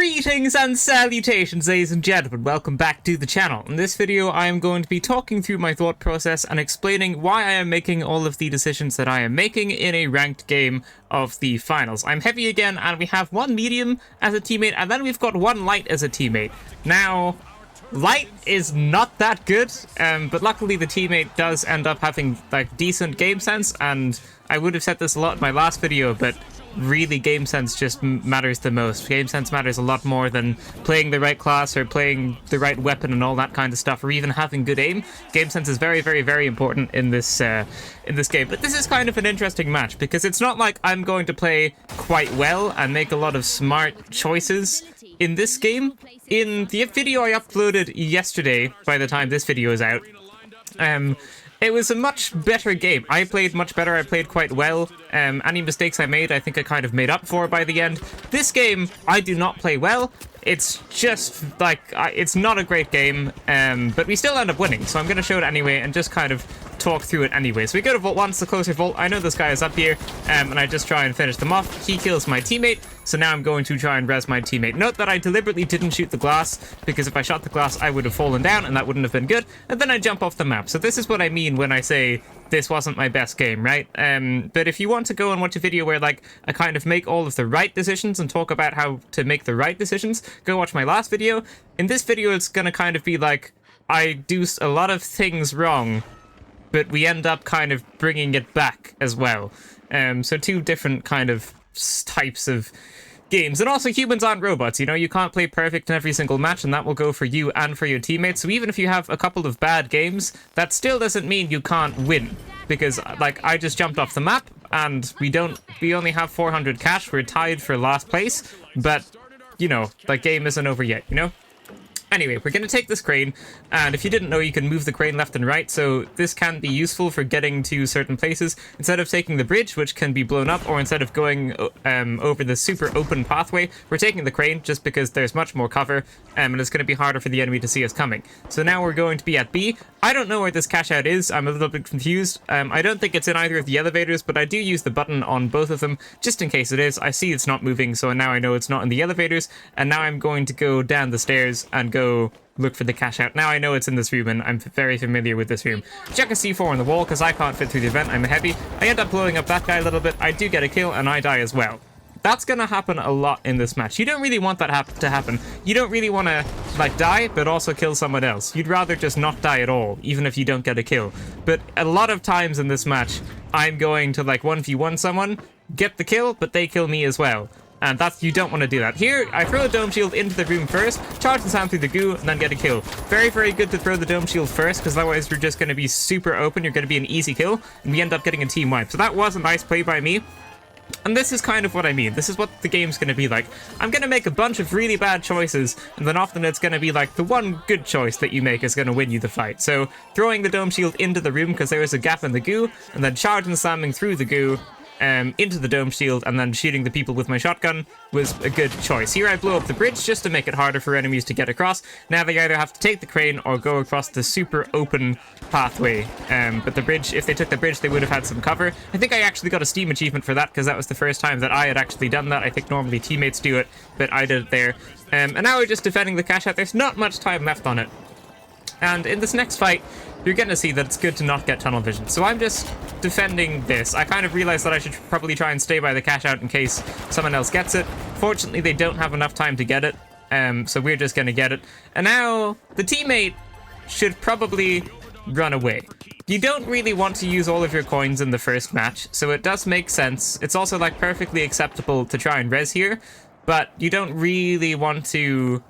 Greetings and salutations, ladies and gentlemen. Welcome back to the channel. In this video, I am going to be talking through my thought process and explaining why I am making all of the decisions that I am making in a ranked game of the finals. I'm heavy again, and we have one medium as a teammate, and then we've got one light as a teammate. Now, light is not that good, but luckily the teammate does end up having like decent game sense, and I would have said this a lot in my last video, but really game sense just matters the most. Game sense matters a lot more than playing the right class or playing the right weapon and all that kind of stuff, or even having good aim. Game sense is very, very, very important in this game. But this is kind of an interesting match because it's not like I'm going to play quite well and make a lot of smart choices in this game. In the video I uploaded yesterday, by the time this video is out, it was a much better game. I played much better. I played quite well. Any mistakes I made, I think I kind of made up for by the end. This game, I do not play well. It's just, like, it's not a great game, but we still end up winning. So I'm going to show it anyway and just kind of talk through it anyway. So we go to Vault 1, it's the closer vault. I know this guy is up here, and I just try and finish them off. He kills my teammate, so now I'm going to try and res my teammate. Note that I deliberately didn't shoot the glass, because if I shot the glass, I would have fallen down, and that wouldn't have been good. And then I jump off the map. So this is what I mean when I say this wasn't my best game, right? But if you want to go and watch a video where, like, I kind of make all of the right decisions and talk about how to make the right decisions, go watch my last video. In this video, it's gonna kind of be like, I do a lot of things wrong, but we end up kind of bringing it back as well. So two different kind of types of games. And also, humans aren't robots, you know? You can't play perfect in every single match, and that will go for you and for your teammates. So even if you have a couple of bad games, that still doesn't mean you can't win. Because, like, I just jumped off the map, and we only have 400 cash. We're tied for last place, but, you know, the game isn't over yet, you know? Anyway, we're going to take this crane, and if you didn't know, you can move the crane left and right, so this can be useful for getting to certain places. Instead of taking the bridge, which can be blown up, or instead of going over the super open pathway, we're taking the crane just because there's much more cover, and it's going to be harder for the enemy to see us coming. So now we're going to be at B. I don't know where this cash out is. I'm a little bit confused. I don't think it's in either of the elevators, but I do use the button on both of them, just in case it is. I see it's not moving, so now I know it's not in the elevators, and now I'm going to go down the stairs and go look for the cash out. Now I know it's in this room, and I'm very familiar with this room. Check a C4 on the wall, because I can't fit through the vent. I'm heavy. I end up blowing up that guy a little bit. I do get a kill, and I die as well. That's gonna happen a lot in this match. You don't really want that to happen. You don't really want to, like, die, but also kill someone else. You'd rather just not die at all, even if you don't get a kill. But a lot of times in this match, I'm going to, like, 1v1 someone, get the kill, but they kill me as well. And you don't want to do that. Here, I throw a dome shield into the room first, charge the sound through the goo, and then get a kill. Very, very good to throw the dome shield first, because otherwise you're just going to be super open, you're going to be an easy kill, and we end up getting a team wipe. So that was a nice play by me. And this is kind of what I mean. This is what the game's going to be like. I'm going to make a bunch of really bad choices, and then often it's going to be like the one good choice that you make is going to win you the fight. So throwing the dome shield into the room because there is a gap in the goo, and then charging and slamming through the goo, into the dome shield, and then shooting the people with my shotgun was a good choice. Here I blow up the bridge just to make it harder for enemies to get across. Now they either have to take the crane or go across the super open pathway. But the bridge, if they took the bridge, they would have had some cover. I think I actually got a Steam achievement for that because that was the first time that I had actually done that. I think normally teammates do it, but I did it there. And now we're just defending the cash out. There's not much time left on it. And in this next fight, you're going to see that it's good to not get tunnel vision. So I'm just defending this. I kind of realized that I should probably try and stay by the cash out in case someone else gets it. Fortunately, they don't have enough time to get it. So we're just going to get it. And now the teammate should probably run away. You don't really want to use all of your coins in the first match, so it does make sense. It's also, like, perfectly acceptable to try and res here, but you don't really want to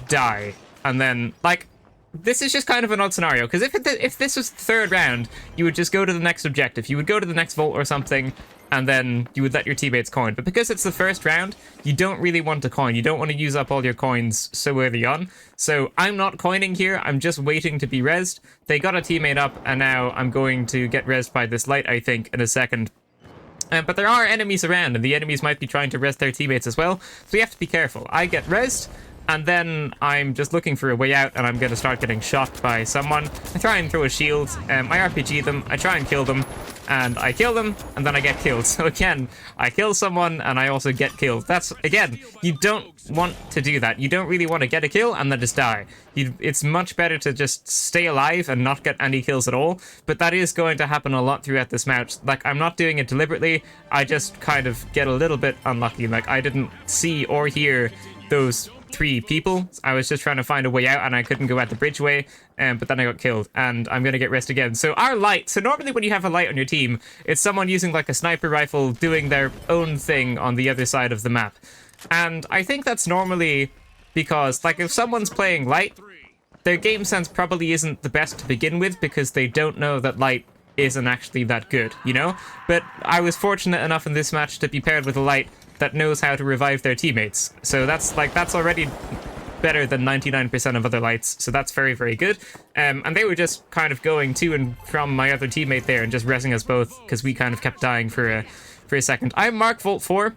die. And then, like, this is just kind of an odd scenario, because if this was the third round, you would just go to the next objective. You would go to the next vault or something, and then you would let your teammates coin. But because it's the first round, you don't really want to coin. You don't want to use up all your coins so early on. So I'm not coining here. I'm just waiting to be rezzed. They got a teammate up, and now I'm going to get rezzed by this light, I think, in a second. But there are enemies around, and the enemies might be trying to res their teammates as well. So you have to be careful. I get rezzed, and then I'm just looking for a way out, and I'm going to start getting shot by someone. I try and throw a shield. I RPG them. I try and kill them. and I kill them, and then I get killed. So again, I kill someone, and I also get killed. That's, again, you don't want to do that. You don't really want to get a kill and then just die. It's much better to just stay alive and not get any kills at all, but that is going to happen a lot throughout this match. Like, I'm not doing it deliberately, I just kind of get a little bit unlucky. Like, I didn't see or hear those 3 people. I was just trying to find a way out, and I couldn't go out the bridgeway, but then I got killed, and I'm gonna get rest again. So our light, so normally when you have a light on your team, it's someone using like a sniper rifle doing their own thing on the other side of the map. And I think that's normally because, like, if someone's playing light, their game sense probably isn't the best to begin with because they don't know that light isn't actually that good, you know? But I was fortunate enough in this match to be paired with a light that knows how to revive their teammates. So that's already better than 99% of other lights, so that's very, very good. And they were just kind of going to and from my other teammate there and just rezzing us both because we kind of kept dying for a second. I'm Mark Volt 4.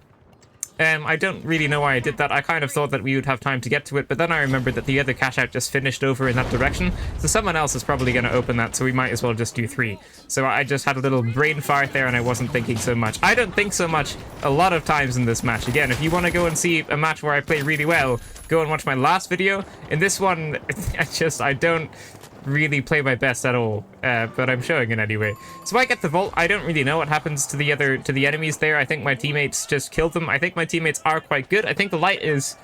I don't really know why I did that. I kind of thought that we would have time to get to it, but then I remembered that the other cash out just finished over in that direction, so someone else is probably going to open that, so we might as well just do 3. So I just had a little brain fart there, and I wasn't thinking so much. I don't think so much a lot of times in this match. Again, if you want to go and see a match where I play really well, go and watch my last video. In this one, I don't really play my best at all, but I'm showing it anyway. So I get the vault. I don't really know what happens to the enemies there. I think my teammates just killed them. I think my teammates are quite good. I think the light is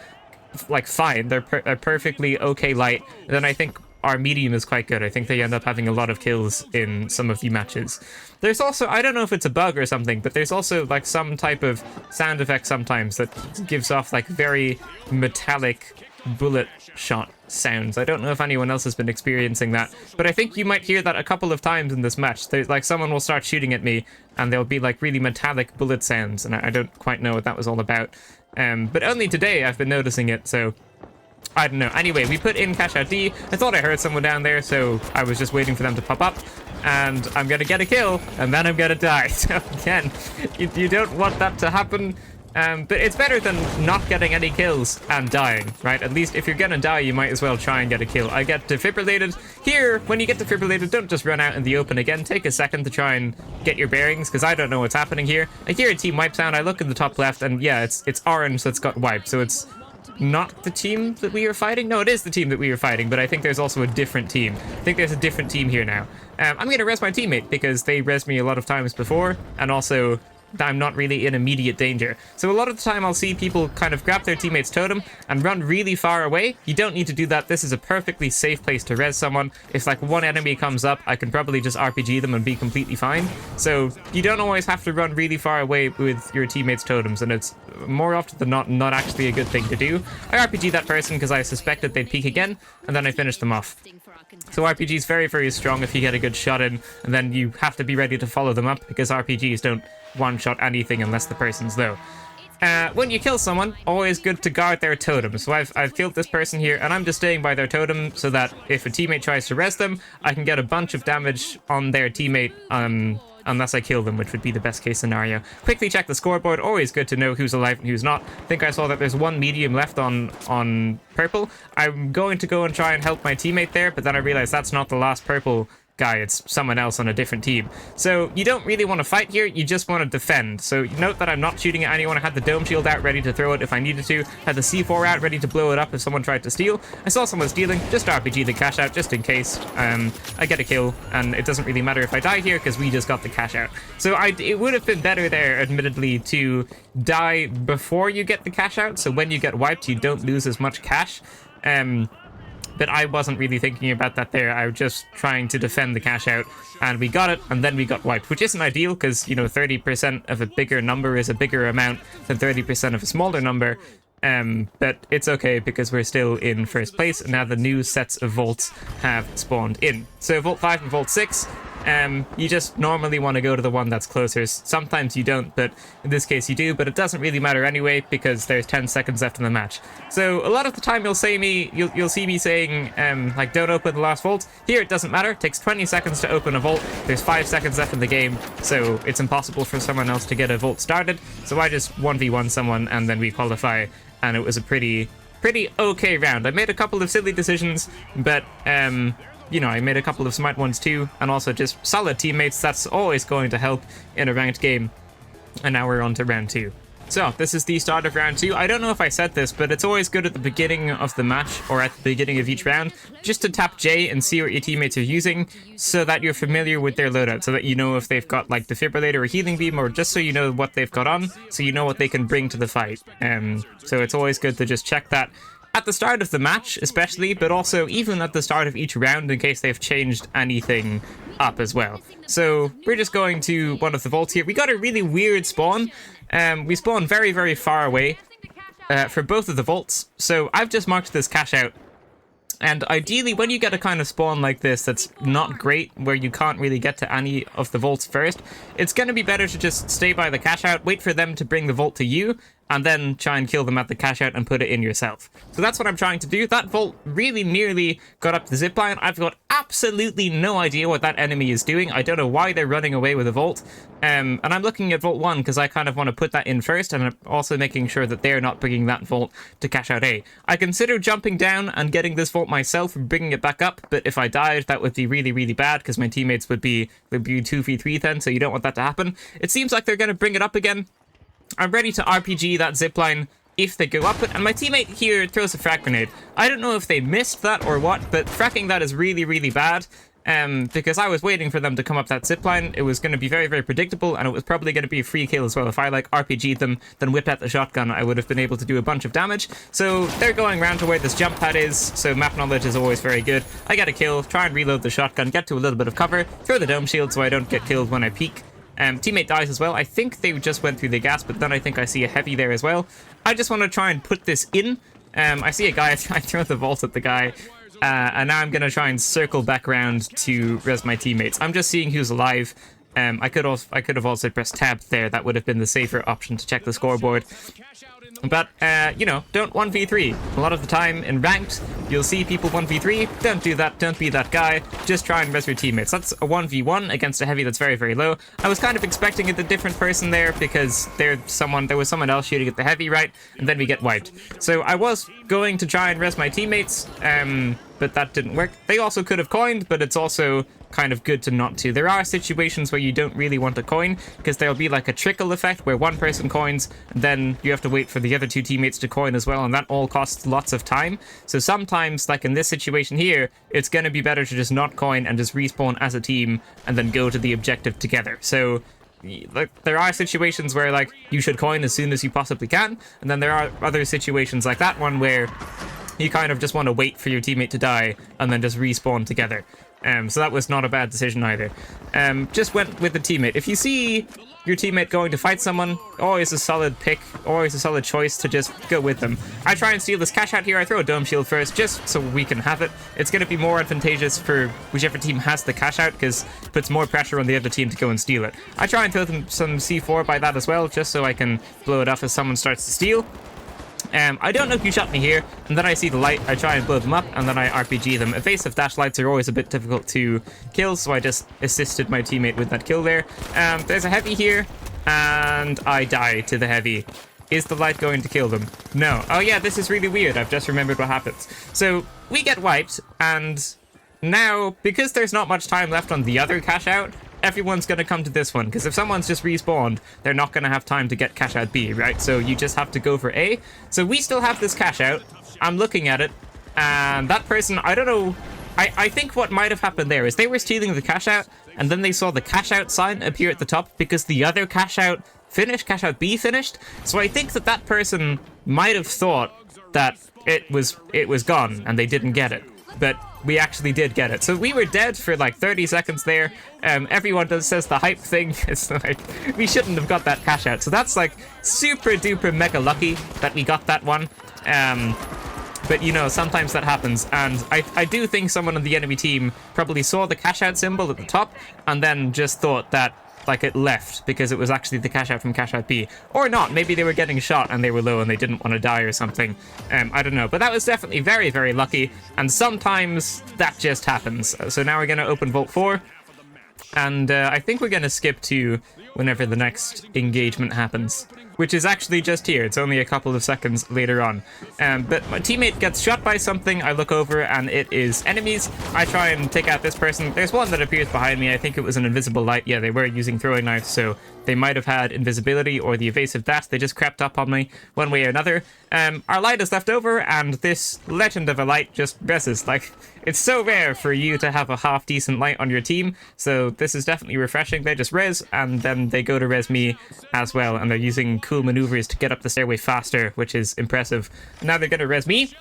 like fine. They're perfectly okay light. And then I think our medium is quite good. I think they end up having a lot of kills in some of the matches. There's also, I don't know if it's a bug or something, but there's also like some type of sound effect sometimes that gives off like very metallic bullet shot sounds. I don't know if anyone else has been experiencing that, but I think you might hear that a couple of times in this match. There's like someone will start shooting at me and there'll be like really metallic bullet sounds, and I don't quite know what that was all about. But only today I've been noticing it, so I don't know. Anyway, we put in cash out D. I thought I heard someone down there, so I was just waiting for them to pop up, and I'm gonna get a kill, and then I'm gonna die. So again, you don't want that to happen. But it's better than not getting any kills and dying, right? At least if you're gonna die, you might as well try and get a kill. I get defibrillated. Here, when you get defibrillated, don't just run out in the open again. Take a second to try and get your bearings, because I don't know what's happening here. I hear a team wipe sound. I look in the top left, and yeah, it's orange that's got wiped, so it's not the team that we were fighting. No, it is the team that we were fighting, but I think there's also a different team. I think there's a different team here now. I'm gonna res my teammate, because they res me a lot of times before, and also I'm not really in immediate danger. So a lot of the time I'll see people kind of grab their teammate's totem and run really far away. You don't need to do that. This is a perfectly safe place to res someone. If like one enemy comes up, I can probably just RPG them and be completely fine. So you don't always have to run really far away with your teammate's totems, and it's more often than not actually a good thing to do. I RPG that person because I suspected they'd peek again, and then I finished them off. So RPG is very, very strong if you get a good shot in, and then you have to be ready to follow them up, because RPGs don't one-shot anything unless the person's low. When you kill someone, always good to guard their totem. So I've killed this person here, and I'm just staying by their totem so that if a teammate tries to res them, I can get a bunch of damage on their teammate, unless I kill them, which would be the best case scenario. Quickly check the scoreboard. Always good to know who's alive and who's not. I think I saw that there's one medium left on purple. I'm going to go and try and help my teammate there, but then I realized that's not the last purple guy, it's someone else on a different team. So you don't really want to fight here, you just want to defend. So note that I'm not shooting at anyone. I had the dome shield out ready to throw it if I needed to, had the C4 out ready to blow it up if someone tried to steal. I saw someone stealing, just RPG the cash out just in case. I get a kill, and it doesn't really matter if I die here because we just got the cash out. So it would have been better there, admittedly, to die before you get the cash out, so when you get wiped you don't lose as much cash. But I wasn't really thinking about that there. I was just trying to defend the cash out, and we got it, and then we got wiped, which isn't ideal because, you know, 30% of a bigger number is a bigger amount than 30% of a smaller number. But it's okay because we're still in first place, and now the new sets of vaults have spawned in. So Vault 5 and Vault 6, you just normally want to go to the one that's closest. Sometimes you don't, but in this case you do, but it doesn't really matter anyway because there's 10 seconds left in the match. So a lot of the time you'll see me saying, like, don't open the last vault. Here it doesn't matter, it takes 20 seconds to open a vault, there's 5 seconds left in the game, so it's impossible for someone else to get a vault started. So I just 1v1 someone and then we qualify, and it was a pretty okay round. I made a couple of silly decisions, but you know, I made a couple of smart ones too, and also just solid teammates. That's always going to help in a ranked game. And now we're on to round 2. So, this is the start of round 2. I don't know if I said this, but it's always good at the beginning of the match, or at the beginning of each round, just to tap J and see what your teammates are using, so that you're familiar with their loadout, so that you know if they've got, like, Defibrillator or Healing Beam, or just so you know what they've got on, so you know what they can bring to the fight. So it's always good to just check that at the start of the match, especially, but also even at the start of each round in case they've changed anything up as well. So we're just going to one of the vaults here. We got a really weird spawn. We spawned very, very far away for both of the vaults. So I've just marked this cache out. And ideally, when you get a kind of spawn like this that's not great, where you can't really get to any of the vaults first, it's going to be better to just stay by the cache out, wait for them to bring the vault to you, and then try and kill them at the cache out and put it in yourself. So that's what I'm trying to do. That vault really nearly got up the zipline. I've got absolutely no idea what that enemy is doing. I don't know why they're running away with a vault. And I'm looking at vault 1 because I kind of want to put that in first, and I'm also making sure that they're not bringing that vault to cache out A. I consider jumping down and getting this vault myself and bringing it back up, but if I died, that would be really, really bad because my teammates would be 2v3 then, so you don't want that to happen. It seems like they're going to bring it up again. I'm ready to RPG that zipline if they go up it, and my teammate here throws a frag grenade. I don't know if they missed that or what, but fracking that is really, really bad, because I was waiting for them to come up that zipline. It was going to be very, very predictable, and it was probably going to be a free kill as well. If I, like, RPG'd them, then whipped out the shotgun, I would have been able to do a bunch of damage. So they're going round to where this jump pad is, so map knowledge is always very good. I get a kill, try and reload the shotgun, get to a little bit of cover, throw the dome shield so I don't get killed when I peek. Teammate dies as well. I think they just went through the gas, but then I think I see a heavy there as well. I just want to try and put this in. I see a guy, I throw the vault at the guy, and now I'm going to try and circle back around to res my teammates. I'm just seeing who's alive. I could have also pressed tab there. That would have been the safer option to check the scoreboard. But, you know, don't 1v3. A lot of the time in ranked, you'll see people 1v3. Don't do that. Don't be that guy. Just try and res your teammates. That's a 1v1 against a heavy that's very, very low. I was kind of expecting a different person there because there was someone else shooting at the heavy, right? And then we get wiped. So I was going to try and res my teammates, but that didn't work. They also could have coined, but it's also kind of good to not to. There are situations where you don't really want to coin, because there'll be like a trickle effect where one person coins, and then you have to wait for the other two teammates to coin as well, and that all costs lots of time. So sometimes, like in this situation here, it's going to be better to just not coin and just respawn as a team, and then go to the objective together. So like, there are situations where like you should coin as soon as you possibly can, and then there are other situations like that one where you kind of just want to wait for your teammate to die and then just respawn together. So that was not a bad decision either. Just went with the teammate. If you see your teammate going to fight someone, always a solid pick, always a solid choice to just go with them. I try and steal this cache out here. I throw a dome shield first just so we can have it. It's going to be more advantageous for whichever team has the cache out because it puts more pressure on the other team to go and steal it. I try and throw them some C4 by that as well, just so I can blow it off as someone starts to steal. I don't know if you shot me here, and then I see the light, I try and blow them up, and then I RPG them. Evasive dash lights are always a bit difficult to kill, so I just assisted my teammate with that kill there. There's a heavy here, and I die to the heavy. Is the light going to kill them? No. Oh yeah, this is really weird. I've just remembered what happens. So, we get wiped, and now, because there's not much time left on the other cache out, everyone's going to come to this one, because if someone's just respawned, they're not going to have time to get cache out B, right? So you just have to go for A. So we still have this cache out. I'm looking at it, and that person, I don't know, I think what might have happened there is they were stealing the cache out, and then they saw the cache out sign appear at the top because the other cache out finished, cache out B finished. So I think that person might have thought that it was gone and they didn't get it. But we actually did get it. So we were dead for like 30 seconds there. Everyone says the hype thing. It's like, we shouldn't have got that cache out. So that's like super duper mega lucky that we got that one. But you know, sometimes that happens. And I do think someone on the enemy team probably saw the cache out symbol at the top and then just thought that like it left because it was actually the cache out from cache out B. Or not, maybe they were getting shot and they were low and they didn't want to die or something. I don't know, but that was definitely very, very lucky, and sometimes that just happens. So now we're going to open Vault 4, and I think we're going to skip to whenever the next engagement happens. which is actually just here. It's only a couple of seconds later on. But my teammate gets shot by something. I look over and it is enemies. I try and take out this person. There's one that appears behind me. I think it was an invisible light. Yeah, they were using throwing knives, so they might have had invisibility or the evasive dash. They just crept up on me one way or another. Our light is left over, and this legend of a light just reses. Like, it's so rare for you to have a half-decent light on your team, so this is definitely refreshing. They just res, and then they go to res me as well, and they're using cool maneuvers to get up the stairway faster, which is impressive. Now they're going to res me.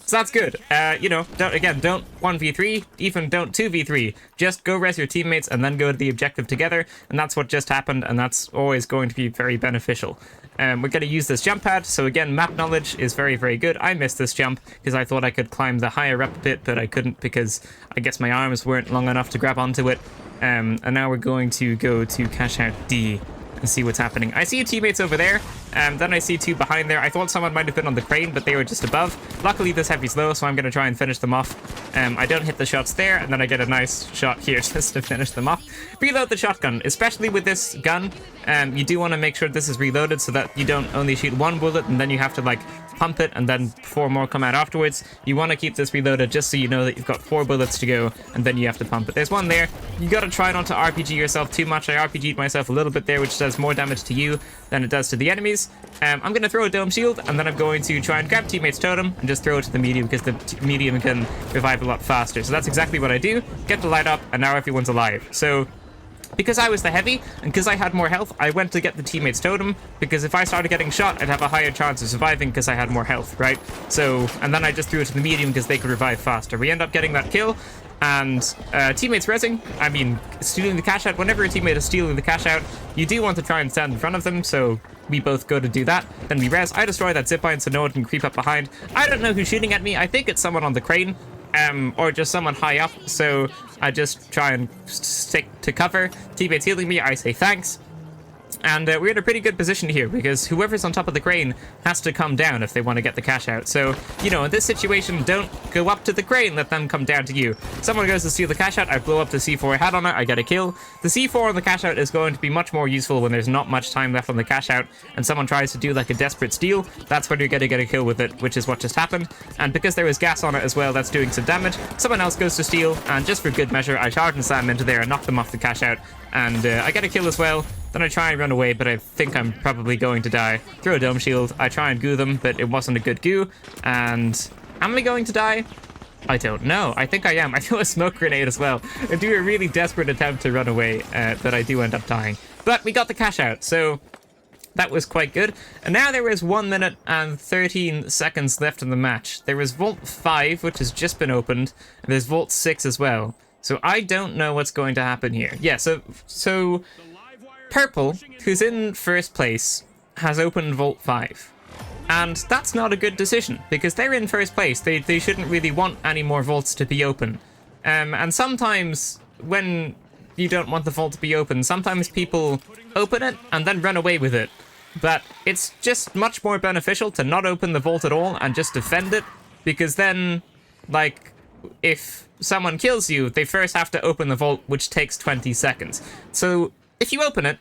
So that's good. You know, don't 1v3, even don't 2v3. Just go res your teammates and then go to the objective together, and that's what just happened, and that's always going to be very beneficial. We're going to use this jump pad, so again, map knowledge is very, very good. I missed this jump because I thought I could climb the higher up bit, but I couldn't because I guess my arms weren't long enough to grab onto it. And now we're going to go to cash out D and see what's happening. I see teammates over there, then I see two behind there. I thought someone might have been on the crane, but they were just above. Luckily, this heavy's low, so I'm going to try and finish them off. I don't hit the shots there, and then I get a nice shot here just to finish them off. Reload the shotgun, especially with this gun. You do want to make sure this is reloaded so that you don't only shoot one bullet, and then you have to, like, pump it, and then 4 more come out afterwards. You want to keep this reloaded just so you know that you've got 4 bullets to go, and then you have to pump it. There's one there. You got to try not to RPG yourself too much. I RPG'd myself a little bit there, which does more damage to you than it does to the enemies. I'm going to throw a dome shield, and then I'm going to try and grab teammate's totem and just throw it to the medium, because the medium can revive a lot faster. So that's exactly what I do. Get the light up, and now everyone's alive. So because I was the heavy, and because I had more health, I went to get the teammate's totem, because if I started getting shot, I'd have a higher chance of surviving because I had more health, right? So, and then I just threw it to the medium because they could revive faster. We end up getting that kill, and teammates resing, I mean, stealing the cash out. Whenever a teammate is stealing the cash out, you do want to try and stand in front of them, so we both go to do that. Then we res. I destroy that zipline so no one can creep up behind. I don't know who's shooting at me. I think it's someone on the crane. Or just someone high up, so I just try and stick to cover. Teammates healing me, I say thanks. And we're in a pretty good position here, because whoever's on top of the crane has to come down if they want to get the cash out. So, you know, in this situation, don't go up to the crane, let them come down to you. Someone goes to steal the cash out, I blow up the C4 I had on it, I get a kill. The C4 on the cash out is going to be much more useful when there's not much time left on the cash out, and someone tries to do like a desperate steal. That's when you're going to get a kill with it, which is what just happened. And because there was gas on it as well, that's doing some damage. Someone else goes to steal, and just for good measure, I charge and slam into there and knock them off the cash out. And I get a kill as well. Then I try and run away, but I think I'm probably going to die. Throw a dome shield. I try and goo them, but it wasn't a good goo. And am I going to die? I don't know. I think I am. I throw a smoke grenade as well. I do a really desperate attempt to run away, but I do end up dying. But we got the cash out, so that was quite good. And now there is 1 minute and 13 seconds left in the match. There is Vault 5, which has just been opened. And there's Vault 6 as well. So I don't know what's going to happen here. Yeah, so Purple, who's in first place, has opened Vault 5. And that's not a good decision, because they're in first place. They shouldn't really want any more vaults to be open. And sometimes when you don't want the vault to be open, sometimes people open it and then run away with it. But it's just much more beneficial to not open the vault at all and just defend it, because then, like, if someone kills you, they first have to open the vault, which takes 20 seconds. So if you open it,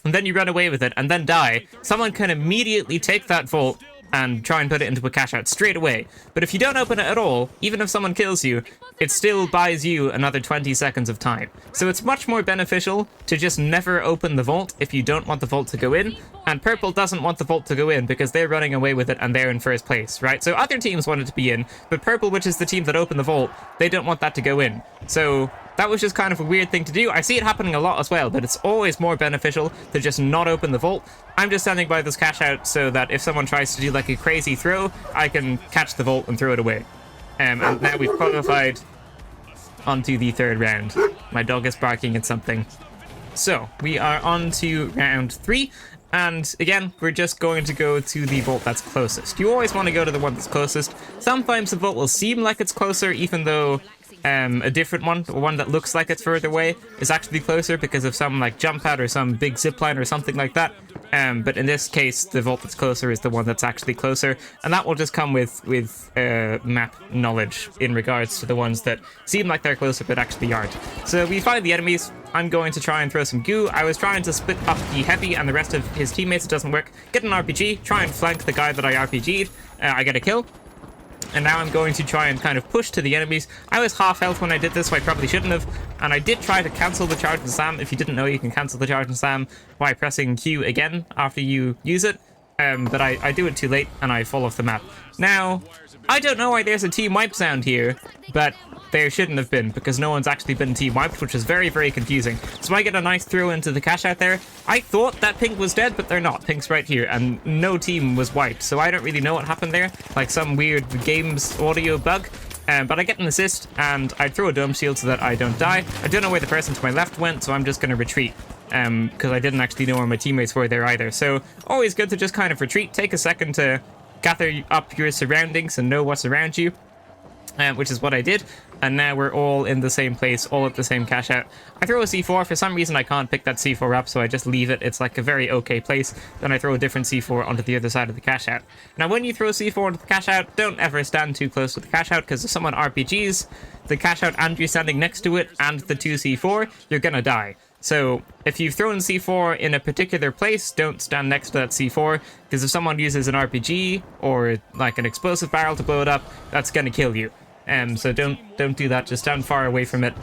and then you run away with it, and then die, someone can immediately take that vault and try and put it into a cash out straight away. But if you don't open it at all, even if someone kills you, it still buys you another 20 seconds of time. So it's much more beneficial to just never open the vault if you don't want the vault to go in. And Purple doesn't want the vault to go in because they're running away with it and they're in first place, right? So other teams want it to be in, but Purple, which is the team that opened the vault, they don't want that to go in. So that was just kind of a weird thing to do. I see it happening a lot as well, but it's always more beneficial to just not open the vault. I'm just standing by this cash out so that if someone tries to do like a crazy throw, I can catch the vault and throw it away. And now we've qualified onto the 3rd round. My dog is barking at something. So we are on to round 3. And again, we're just going to go to the vault that's closest. You always want to go to the one that's closest. Sometimes the vault will seem like it's closer, even though a different one that looks like it's further away, is actually closer because of some like jump pad or some big zipline or something like that. But in this case, the vault that's closer is the one that's actually closer, and that will just come with map knowledge in regards to the ones that seem like they're closer but actually aren't. So we find the enemies. I'm going to try and throw some goo. I was trying to split up the heavy and the rest of his teammates. It doesn't work. Get an RPG, try and flank the guy that I RPG'd. I get a kill. And now I'm going to try and kind of push to the enemies. I was half health when I did this, so I probably shouldn't have. And I did try to cancel the charge and slam. If you didn't know, you can cancel the charge and slam by pressing Q again after you use it. But I do it too late and I fall off the map. Now, I don't know why there's a team wipe sound here, but there shouldn't have been, because no one's actually been team wiped, which is very, very confusing. So I get a nice throw into the cash out there. I thought that Pink was dead, but they're not. Pink's right here, and no team was wiped, so I don't really know what happened there, like some weird game's audio bug. But I get an assist, and I throw a dome shield so that I don't die. I don't know where the person to my left went, so I'm just going to retreat, because I didn't actually know where my teammates were there either. So always good to just kind of retreat, take a second to gather up your surroundings and know what's around you, which is what I did. And now we're all in the same place, all at the same cash out. I throw a C4. For some reason, I can't pick that C4 up, so I just leave it. It's like a very okay place. Then I throw a different C4 onto the other side of the cash out. Now, when you throw C4 onto the cash out, don't ever stand too close to the cash out, because if someone RPGs the cash out and you're standing next to it and the 2C4, you're gonna die. So if you've thrown C4 in a particular place, don't stand next to that C4, because if someone uses an RPG or like an explosive barrel to blow it up, that's gonna kill you. So don't do that. Just stand far away from it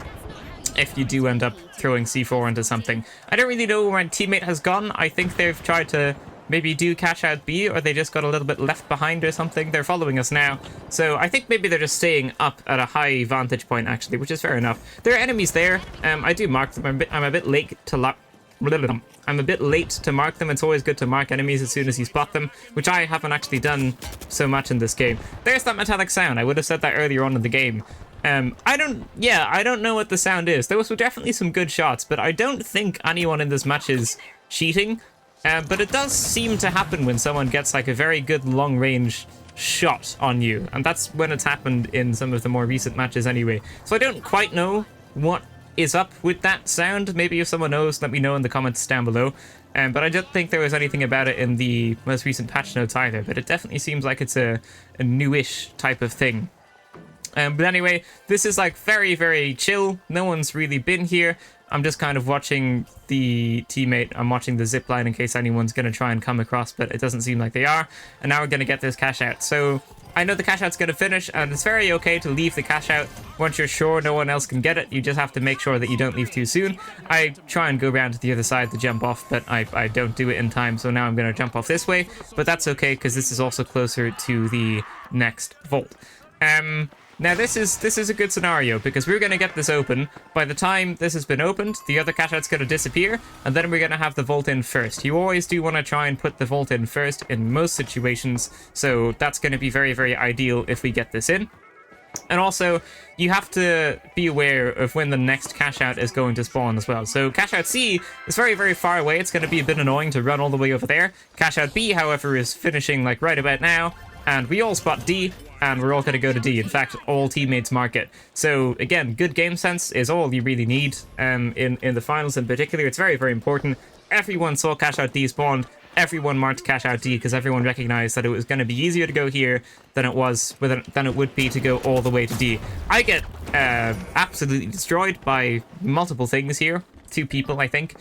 if you do end up throwing C4 into something. I don't really know where my teammate has gone. I think they've tried to maybe do cash out B, or they just got a little bit left behind or something. They're following us now. So I think maybe they're just staying up at a high vantage point, actually, which is fair enough. There are enemies there. I do mark them. I'm a bit late to mark them. It's always good to mark enemies as soon as you spot them, which I haven't actually done so much in this game. There's that metallic sound. I would have said that earlier on in the game. I don't know what the sound is. Those were definitely some good shots, but I don't think anyone in this match is cheating. But it does seem to happen when someone gets like a very good long-range shot on you, and that's when it's happened in some of the more recent matches anyway. So I don't quite know what is up with that sound. Maybe if someone knows, let me know in the comments down below. But I don't think there was anything about it in the most recent patch notes either, but it definitely seems like it's a newish type of thing. But anyway, this is like very, very chill. No one's really been here. I'm just kind of watching the teammate. I'm watching the zip line in case anyone's going to try and come across, but it doesn't seem like they are. And now we're going to get this cash out. So I know the cash out's going to finish, and it's very okay to leave the cash out once you're sure no one else can get it. You just have to make sure that you don't leave too soon. I try and go around to the other side to jump off, but I don't do it in time, so now I'm going to jump off this way. But that's okay, because this is also closer to the next vault. Now this is a good scenario, because we're going to get this open. By the time this has been opened, the other cash out's going to disappear, and then we're going to have the vault in first. You always do want to try and put the vault in first in most situations, so that's going to be very, very ideal if we get this in. And also, you have to be aware of when the next cash out is going to spawn as well. So cash out C is very, very far away. It's going to be a bit annoying to run all the way over there. Cash out B, however, is finishing like right about now, and we all spot D, and we're all going to go to D. In fact, all teammates mark it. So again, good game sense is all you really need in the finals in particular. It's very, very important. Everyone saw cash out D spawned. Everyone marked cash out D because everyone recognized that it was going to be easier to go here than it would be to go all the way to D. I get absolutely destroyed by multiple things here. 2 people, I think.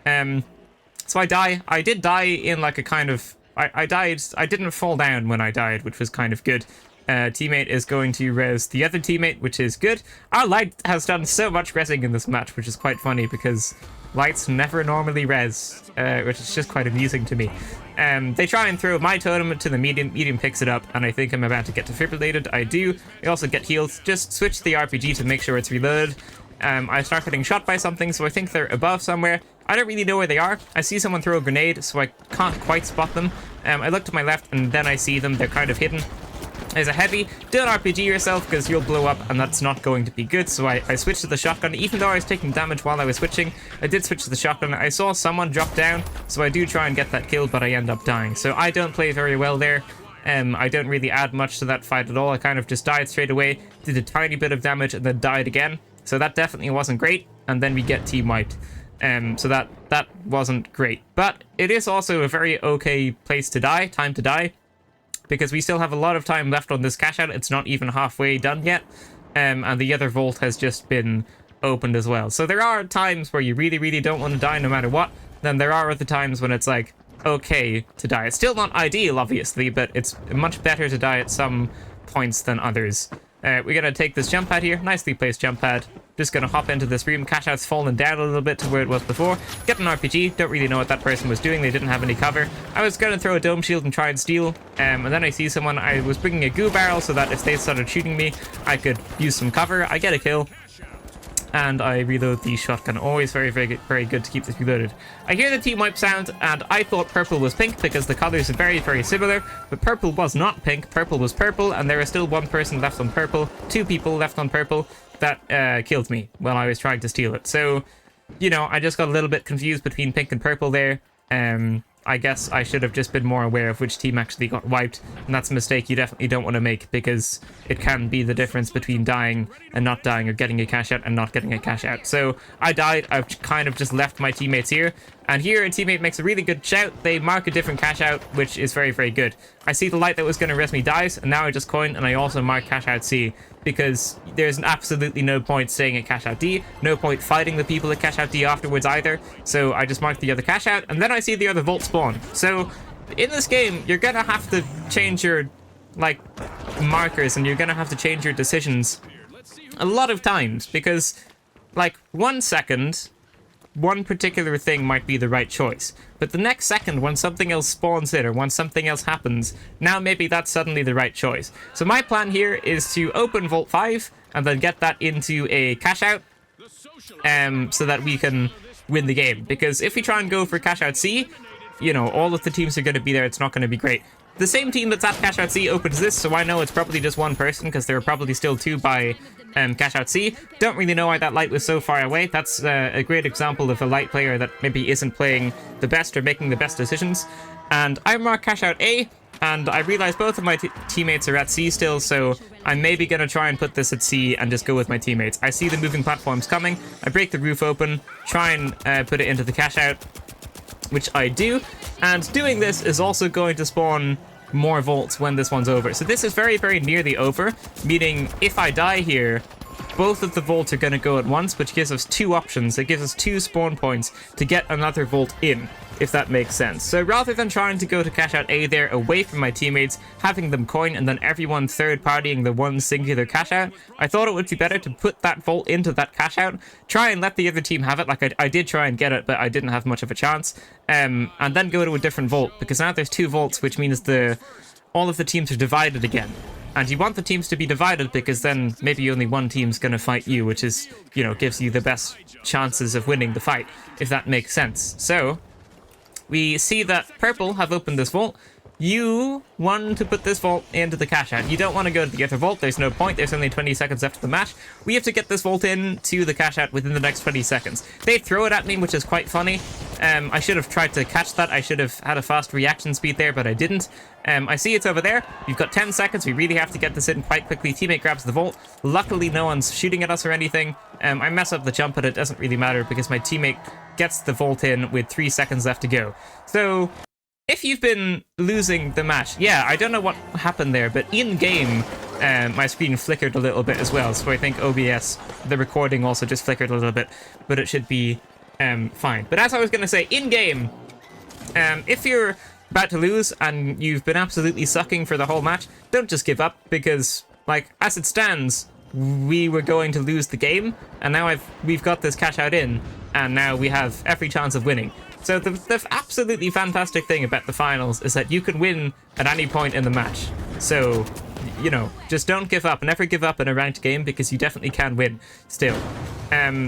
So I die. I did die in like a kind of... I died... I didn't fall down when I died, which was kind of good. Teammate is going to res the other teammate, which is good. Our Light has done so much resing in this match, which is quite funny because Lights never normally res, which is just quite amusing to me. They try and throw my totem to the medium picks it up, and I think I'm about to get defibrillated. I do. I also get healed. Just switch the RPG to make sure it's reloaded. I start getting shot by something, so I think they're above somewhere. I don't really know where they are. I see someone throw a grenade, so I can't quite spot them. I look to my left, and then I see them. They're kind of hidden. There's a heavy. Don't RPG yourself, because you'll blow up, and that's not going to be good. So I switched to the shotgun. Even though I was taking damage while I was switching, I did switch to the shotgun. I saw someone drop down, so I do try and get that kill, but I end up dying. So I don't play very well there. I don't really add much to that fight at all. I kind of just died straight away, did a tiny bit of damage, and then died again. So that definitely wasn't great. And then we get team wiped. So that wasn't great. But it is also a very okay place to die, time to die, because we still have a lot of time left on this cash out. It's not even halfway done yet. And the other vault has just been opened as well. So there are times where you really, really don't want to die no matter what. Then there are other times when it's like, okay to die. It's still not ideal, obviously, but it's much better to die at some points than others. We're gonna take this jump pad here. Nicely placed jump pad. Just gonna hop into this room. Cash out's fallen down a little bit to where it was before. Get an RPG. Don't really know what that person was doing. They didn't have any cover. I was gonna throw a dome shield and try and steal. And then I see someone. I was bringing a goo barrel so that if they started shooting me, I could use some cover. I get a kill. And I reload the shotgun. Always very, very, very good to keep this reloaded. I hear the team wipe sound, and I thought purple was pink because the colors are very, very similar, but purple was not pink. Purple was purple, and there is still one person left on purple, 2 people left on purple that killed me while I was trying to steal it. So, you know, I just got a little bit confused between pink and purple there. I guess I should have just been more aware of which team actually got wiped, and that's a mistake you definitely don't want to make because it can be the difference between dying and not dying, or getting a cash out and not getting a cash out. So I died. I've kind of just left my teammates here, and here a teammate makes a really good shout. They mark a different cash out, which is very, very good. I see the light that was going to risk me dies, and now I just coin, and I also mark cash out C, because there's absolutely no point staying at cash out D, no point fighting the people at cash out D afterwards either, so I just marked the other cash out, and then I see the other vault spawn. So in this game, you're gonna have to change your, like, markers, and you're gonna have to change your decisions a lot of times, because, like, 1 second, one particular thing might be the right choice, but the next second when something else spawns in or when something else happens, now maybe that's suddenly the right choice. So my plan here is to open Vault 5 and then get that into a cash out, so that we can win the game. Because if we try and go for cash out C, you know, all of the teams are going to be there. It's not going to be great. The same team that's at cash out C opens this, so I know it's probably just one person because there are probably still 2 by cash out C. Don't really know why that light was so far away. That's a great example of a light player that maybe isn't playing the best or making the best decisions. And I mark cash out A, and I realize both of my teammates are at C still, so I'm maybe going to try and put this at C and just go with my teammates. I see the moving platforms coming. I break the roof open, try and put it into the cash out, which I do, and doing this is also going to spawn more vaults when this one's over. So this is very, very nearly over, meaning if I die here, both of the vaults are going to go at once, which gives us 2 options. It gives us 2 spawn points to get another vault in, if that makes sense. So rather than trying to go to cash out A there away from my teammates, having them coin, and then everyone third-partying the one singular cash out, I thought it would be better to put that vault into that cash out, try and let the other team have it. Like, I did try and get it, but I didn't have much of a chance, and then go to a different vault, because now there's 2 vaults, which means all of the teams are divided again. And you want the teams to be divided because then maybe only one team's going to fight you, which is, you know, gives you the best chances of winning the fight, if that makes sense. So we see that purple have opened this vault. You want to put this vault into the cash out. You don't want to go to the other vault. There's no point. There's only 20 seconds left of the match. We have to get this vault in to the cash out within the next 20 seconds. They throw it at me, which is quite funny. I should have tried to catch that. I should have had a fast reaction speed there, but I didn't. I see it's over there. You've got 10 seconds. We really have to get this in quite quickly. Teammate grabs the vault. Luckily, no one's shooting at us or anything. I mess up the jump, but it doesn't really matter because my teammate gets the vault in with 3 seconds left to go. So if you've been losing the match, yeah, I don't know what happened there, but in-game, my screen flickered a little bit as well, so I think OBS, the recording also just flickered a little bit, but it should be fine. But as I was going to say, in-game, if you're about to lose and you've been absolutely sucking for the whole match, don't just give up, because, like, as it stands, we were going to lose the game, and now we've got this cash out in, and now we have every chance of winning. So the absolutely fantastic thing about the finals is that you can win at any point in the match. So, you know, just don't give up. Never give up in a ranked game because you definitely can win still.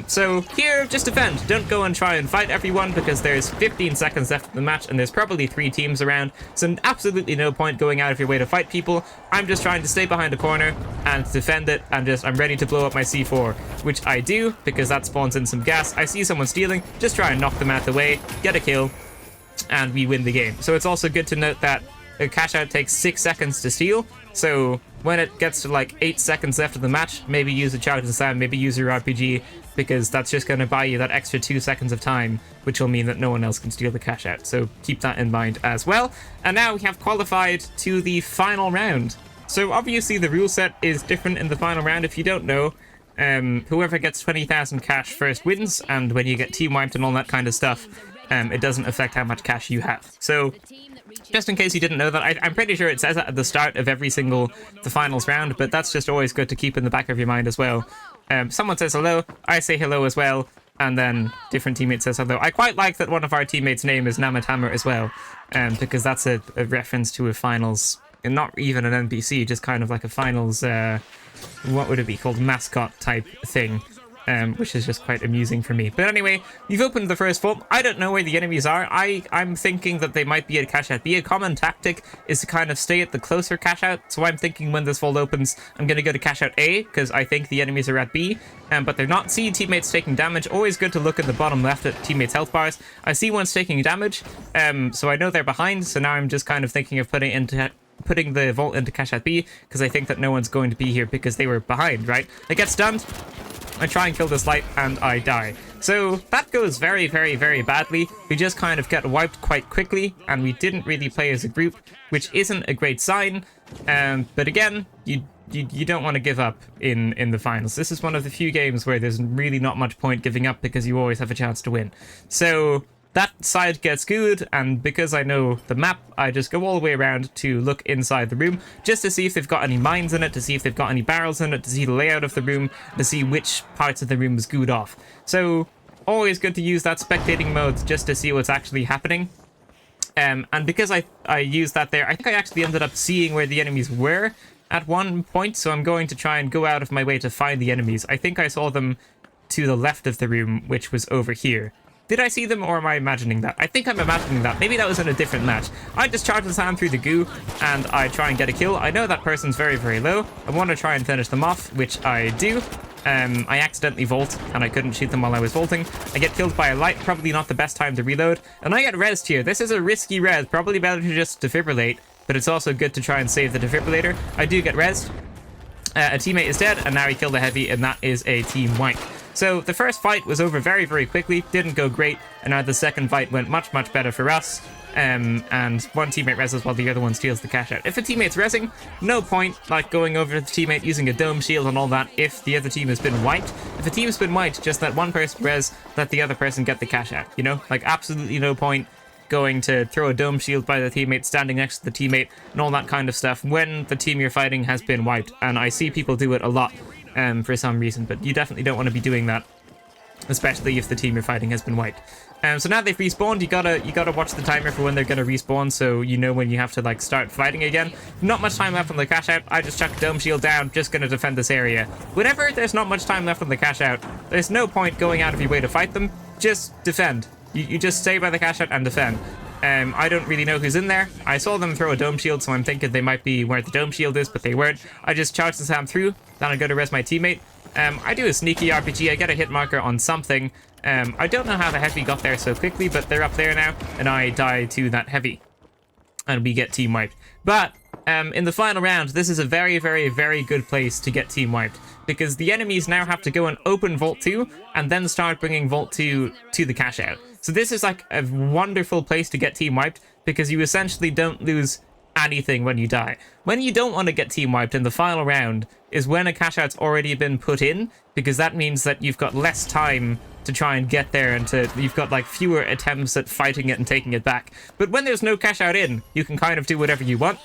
So here, just defend. Don't go and try and fight everyone because there's 15 seconds left of the match and there's probably 3 teams around. So absolutely no point going out of your way to fight people. I'm just trying to stay behind a corner and defend it, and I'm ready to blow up my C4, which I do because that spawns in some gas. I see someone stealing, just try and knock them out the way, get a kill, and we win the game. So it's also good to note that a cash out takes 6 seconds to steal, so when it gets to like 8 seconds left of the match, maybe use a Chow to Slam, maybe use your RPG, because that's just going to buy you that extra 2 seconds of time, which will mean that no one else can steal the cash out. So keep that in mind as well. And now we have qualified to the final round. So obviously the rule set is different in the final round. If you don't know, Whoever gets 20,000 cash first wins, and when you get team wiped and all that kind of stuff, it doesn't affect how much cash you have. So, just in case you didn't know that, I'm pretty sure it says that at the start of every single the finals round, but that's just always good to keep in the back of your mind as well. Someone says hello, I say hello as well, and then different teammate says hello. I quite like that one of our teammates' name is Namathammer as well, because that's a reference to a finals, and not even an NPC, just kind of like a finals, what would it be called, mascot type thing. Which is just quite amusing for me. But anyway, you've opened the first vault. I don't know where the enemies are. I'm thinking that they might be at cash out B. A common tactic is to kind of stay at the closer cash out. So I'm thinking when this vault opens, I'm going to go to cash out A, because I think the enemies are at B. But they're not. See teammates taking damage. Always good to look at the bottom left at teammates' health bars. I see one's taking damage, so I know they're behind. So now I'm just kind of thinking of putting the vault into cash out B, because I think that no one's going to be here because they were behind, right? It gets stunned. I try and kill this light, and I die. So that goes very, very, very badly. We just kind of get wiped quite quickly, and we didn't really play as a group, which isn't a great sign. But again, you don't want to give up in the finals. This is one of the few games where there's really not much point giving up, because you always have a chance to win. So that side gets good, and because I know the map, I just go all the way around to look inside the room, just to see if they've got any mines in it, to see if they've got any barrels in it, to see the layout of the room, to see which parts of the room is good off. So, always good to use that spectating mode just to see what's actually happening. And because I used that there, I think I actually ended up seeing where the enemies were at one point, so I'm going to try and go out of my way to find the enemies. I think I saw them to the left of the room, which was over here. Did I see them, or am I imagining that? I think I'm imagining that. Maybe that was in a different match. I just charge his hand through the goo, and I try and get a kill. I know that person's very, very low. I want to try and finish them off, which I do. I accidentally vault, and I couldn't shoot them while I was vaulting. I get killed by a light, probably not the best time to reload. And I get rezzed here. This is a risky res, probably better to just defibrillate, but it's also good to try and save the defibrillator. I do get rezzed. A teammate is dead, and now he killed a heavy, and that is a team wipe. So the first fight was over very, very quickly, didn't go great, and now the second fight went much, much better for us. And one teammate reses while the other one steals the cash out. If a teammate's resing, no point like going over to the teammate using a dome shield and all that if the other team has been wiped. If a team's been wiped, just let one person res, let the other person get the cash out, you know? Like, absolutely no point going to throw a dome shield by the teammate, standing next to the teammate, and all that kind of stuff when the team you're fighting has been wiped. And I see people do it a lot. For some reason, but you definitely don't want to be doing that, especially if the team you're fighting has been wiped. So now they've respawned. You gotta watch the timer for when they're gonna respawn, so you know when you have to like start fighting again. Not much time left on the cash out. I just chuck a dome shield down, just gonna defend this area. Whenever there's not much time left on the cash out, there's no point going out of your way to fight them. Just defend. You just stay by the cash out and defend. I don't really know who's in there. I saw them throw a dome shield, so I'm thinking they might be where the dome shield is, but they weren't. I just charged the Sam through, then I go to res my teammate. I do a sneaky RPG, I get a hit marker on something. I don't know how the heavy got there so quickly, but they're up there now, and I die to that heavy. And we get team wiped. But, in the final round, this is a very, very, very good place to get team wiped, because the enemies now have to go and open Vault 2, and then start bringing Vault 2 to the cash out. So this is like a wonderful place to get team wiped, because you essentially don't lose anything when you die. When you don't want to get team wiped in the final round is when a cash out's already been put in, because that means that you've got less time to try and get there, and you've got like fewer attempts at fighting it and taking it back. But when there's no cash out in, you can kind of do whatever you want.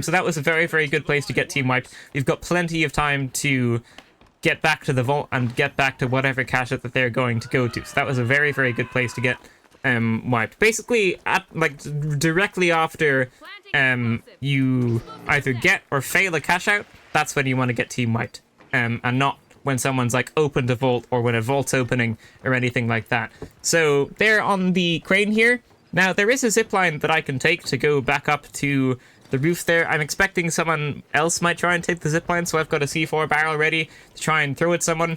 So that was a very, very good place to get team wiped. You've got plenty of time to get back to the vault and get back to whatever cache out that they're going to go to. So that was a very, very good place to get wiped. Basically, directly after you either get or fail a cache out, that's when you want to get team wiped. And not when someone's like opened a vault, or when a vault's opening, or anything like that. So they're on the crane here. Now there is a zipline that I can take to go back up to the roof there. I'm expecting someone else might try and take the zipline, so I've got a C4 barrel ready to try and throw at someone.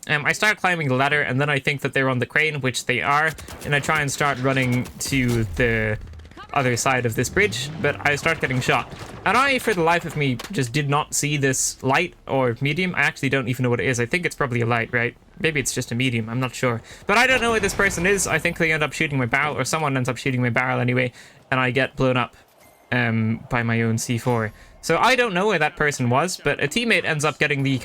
I start climbing the ladder, and then I think that they're on the crane, which they are, and I try and start running to the other side of this bridge, but I start getting shot. And I, for the life of me, just did not see this light or medium. I actually don't even know what it is. I think it's probably a light, right? Maybe it's just a medium, I'm not sure. But I don't know what this person is. I think they end up shooting my barrel, or someone ends up shooting my barrel anyway, and I get blown up by my own C4. So I don't know where that person was, but a teammate ends up getting the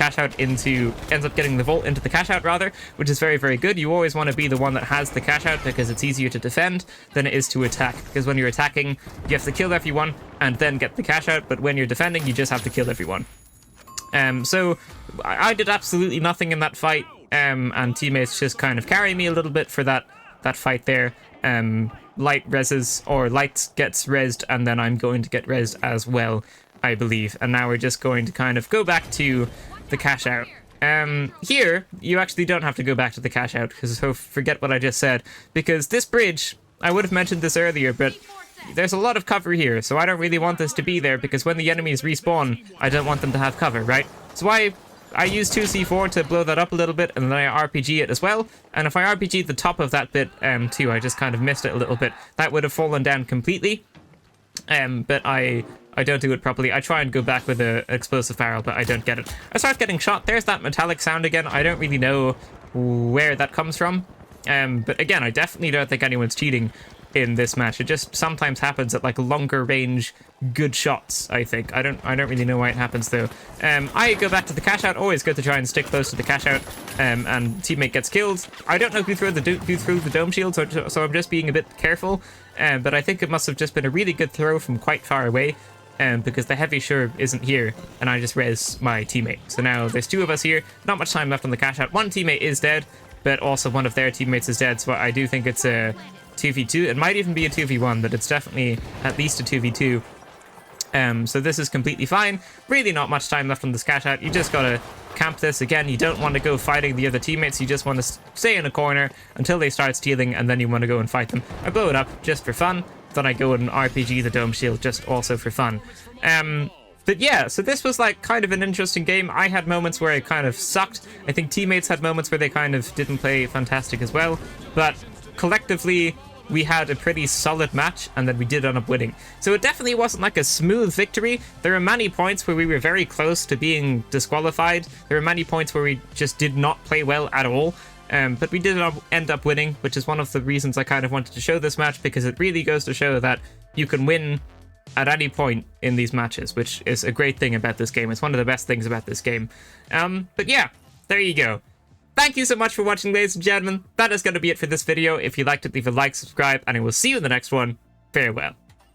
vault into the cash out rather, which is very, very good. You always want to be the one that has the cash out because it's easier to defend than it is to attack. Because when you're attacking, you have to kill everyone and then get the cash out, but when you're defending, you just have to kill everyone. So I did absolutely nothing in that fight, and teammates just kind of carry me a little bit for that fight there. Light reses, or Light gets rezzed, and then I'm going to get rezzed as well, I believe. And now we're just going to kind of go back to the cash out. Here, you actually don't have to go back to the cash out, because so forget what I just said, because this bridge, I would have mentioned this earlier, but there's a lot of cover here, so I don't really want this to be there, because when the enemies respawn, I don't want them to have cover, right? So I use 2C4 to blow that up a little bit, and then I RPG it as well. And if I RPG the top of that bit too, I just kind of missed it a little bit, that would have fallen down completely. But I don't do it properly. I try and go back with an explosive barrel, but I don't get it. I start getting shot. There's that metallic sound again. I don't really know where that comes from. But again, I definitely don't think anyone's cheating in this match. It just sometimes happens at like longer range good shots, I think. I don't really know why it happens though. I go back to the cash out. Always good to try and stick close to the cash out, and teammate gets killed. I don't know who threw the dome shield, so I'm just being a bit careful. But I think it must have just been a really good throw from quite far away, because the heavy sure isn't here, and I just res my teammate. So now there's two of us here. Not much time left on the cash out. One teammate is dead, but also one of their teammates is dead. So I do think it's a 2v2. It might even be a 2v1, but it's definitely at least a 2v2. So this is completely fine. Really not much time left on this cash out. You just gotta camp this. Again, you don't want to go fighting the other teammates. You just want to stay in a corner until they start stealing, and then you want to go and fight them. I blow it up just for fun. Then I go and RPG the dome shield just also for fun. But yeah, so this was like kind of an interesting game. I had moments where I kind of sucked. I think teammates had moments where they kind of didn't play fantastic as well. But collectively, we had a pretty solid match, and then we did end up winning. So it definitely wasn't like a smooth victory. There were many points where we were very close to being disqualified. There were many points where we just did not play well at all. But we did end up winning, which is one of the reasons I kind of wanted to show this match, because it really goes to show that you can win at any point in these matches, which is a great thing about this game. It's one of the best things about this game. But yeah, there you go. Thank you so much for watching, ladies and gentlemen. That is going to be it for this video. If you liked it, leave a like, subscribe, and I will see you in the next one. Farewell.